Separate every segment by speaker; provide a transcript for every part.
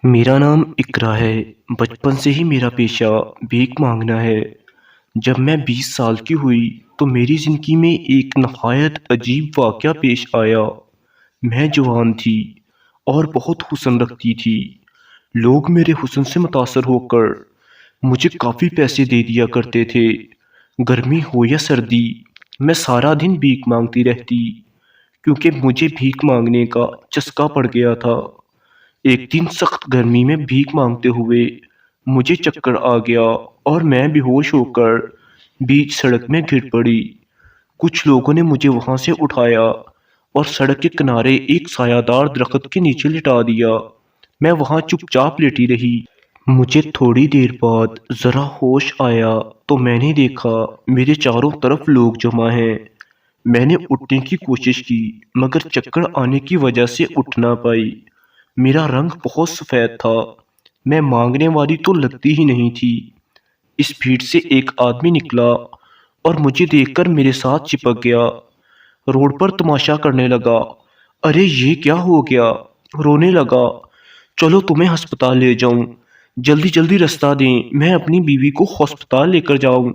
Speaker 1: میرا نام اقرا ہے۔ بچپن سے ہی میرا پیشہ بھیک مانگنا ہے۔ جب میں 20 سال کی ہوئی تو میری زندگی میں ایک نہایت عجیب واقعہ پیش آیا۔ میں جوان تھی اور بہت حسن رکھتی تھی۔ لوگ میرے حسن سے متاثر ہو کر مجھے کافی پیسے دے دیا کرتے تھے۔ گرمی ہو یا سردی میں سارا دن بھیک مانگتی رہتی، کیونکہ مجھے بھیک مانگنے کا چسکا پڑ گیا تھا۔ ایک دن سخت گرمی میں بھیک مانگتے ہوئے مجھے چکر آ گیا اور میں بے ہوش ہو کر بیچ سڑک میں گر پڑی۔ کچھ لوگوں نے مجھے وہاں سے اٹھایا اور سڑک کے کنارے ایک سایہ دار درخت کے نیچے لٹا دیا۔ میں وہاں چپ چاپ لیٹی رہی۔ مجھے تھوڑی دیر بعد ذرا ہوش آیا تو میں نے دیکھا میرے چاروں طرف لوگ جمع ہیں۔ میں نے اٹھنے کی کوشش کی مگر چکر آنے کی وجہ سے اٹھ نہ پائی۔ میرا رنگ بہت سفید تھا۔ میں مانگنے والی تو لگتی ہی نہیں تھی۔ اس بھیڑ سے ایک آدمی نکلا اور مجھے دیکھ کر میرے ساتھ چپک گیا۔ روڈ پر تماشا کرنے لگا۔ ارے یہ کیا ہو گیا؟ رونے لگا۔ چلو تمہیں ہسپتال لے جاؤں، جلدی جلدی رستہ دیں، میں اپنی بیوی کو ہسپتال لے کر جاؤں۔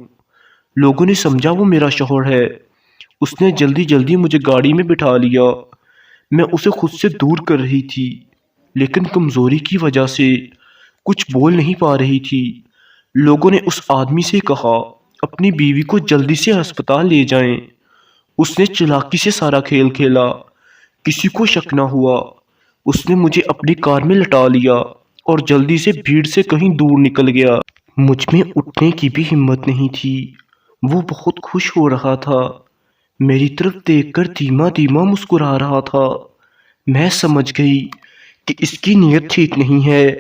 Speaker 1: لوگوں نے سمجھا وہ میرا شوہر ہے۔ اس نے جلدی جلدی مجھے گاڑی میں بٹھا لیا۔ میں اسے خود سے دور کر رہی تھی، لیکن کمزوری کی وجہ سے کچھ بول نہیں پا رہی تھی۔ لوگوں نے اس آدمی سے کہا اپنی بیوی کو جلدی سے ہسپتال لے جائیں۔ اس نے چالاکی سے سارا کھیل کھیلا، کسی کو شک نہ ہوا۔ اس نے مجھے اپنی کار میں لٹا لیا اور جلدی سے بھیڑ سے کہیں دور نکل گیا۔ مجھ میں اٹھنے کی بھی ہمت نہیں تھی۔ وہ بہت خوش ہو رہا تھا، میری طرف دیکھ کر دھیما دھیما مسکرا رہا تھا۔ میں سمجھ گئی کہ اس کی نیت ٹھیک نہیں ہے۔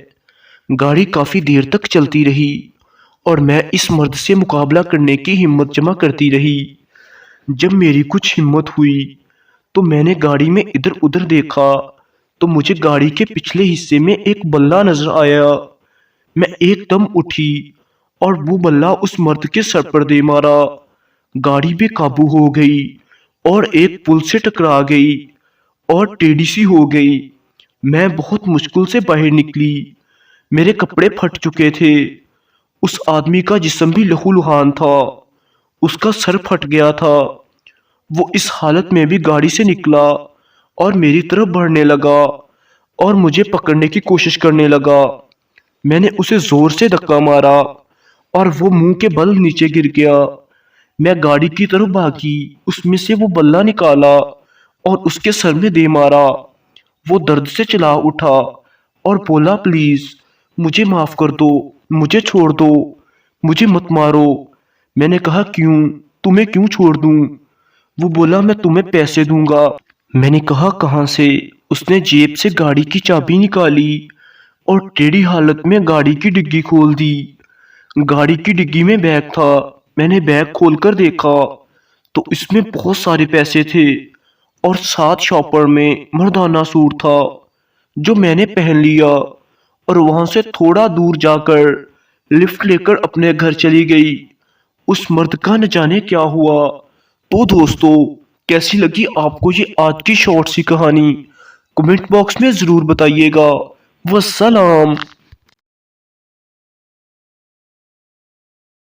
Speaker 1: گاڑی کافی دیر تک چلتی رہی اور میں اس مرد سے مقابلہ کرنے کی ہمت جمع کرتی رہی۔ جب میری کچھ ہمت ہوئی تو میں نے گاڑی میں ادھر ادھر دیکھا تو مجھے گاڑی کے پچھلے حصے میں ایک بلہ نظر آیا۔ میں ایک دم اٹھی اور وہ بلہ اس مرد کے سر پر دے مارا۔ گاڑی بے قابو ہو گئی اور ایک پل سے ٹکرا گئی اور ٹیڑھی سی ہو گئی۔ میں بہت مشکل سے باہر نکلی۔ میرے کپڑے پھٹ چکے تھے۔ اس آدمی کا جسم بھی لہو لہان تھا، اس کا سر پھٹ گیا تھا۔ وہ اس حالت میں بھی گاڑی سے نکلا اور میری طرف بڑھنے لگا اور مجھے پکڑنے کی کوشش کرنے لگا۔ میں نے اسے زور سے دھکا مارا اور وہ منہ کے بل نیچے گر گیا۔ میں گاڑی کی طرف بھاگی، اس میں سے وہ بلہ نکالا اور اس کے سر میں دے مارا۔ وہ درد سے چلا اٹھا اور بولا پلیز مجھے معاف کر دو، مجھے چھوڑ دو، مجھے مت مارو۔ میں نے کہا کیوں؟ تمہیں کیوں چھوڑ دوں؟ وہ بولا میں تمہیں پیسے دوں گا۔ میں نے کہا کہاں سے؟ اس نے جیب سے گاڑی کی چابی نکالی اور ٹیڑھی حالت میں گاڑی کی ڈگی کھول دی۔ گاڑی کی ڈگی میں بیگ تھا۔ میں نے بیگ کھول کر دیکھا تو اس میں بہت سارے پیسے تھے اور ساتھ شاپر میں مردانہ سوٹ تھا جو میں نے پہن لیا اور وہاں سے تھوڑا دور جا کر لفٹ لے کر اپنے گھر چلی گئی۔ اس مرد کا نہ جانے کیا ہوا۔ تو دوستو، کیسی لگی آپ کو یہ آج کی شارٹ سی کہانی؟ کمنٹ باکس میں ضرور بتائیے گا۔ والسلام۔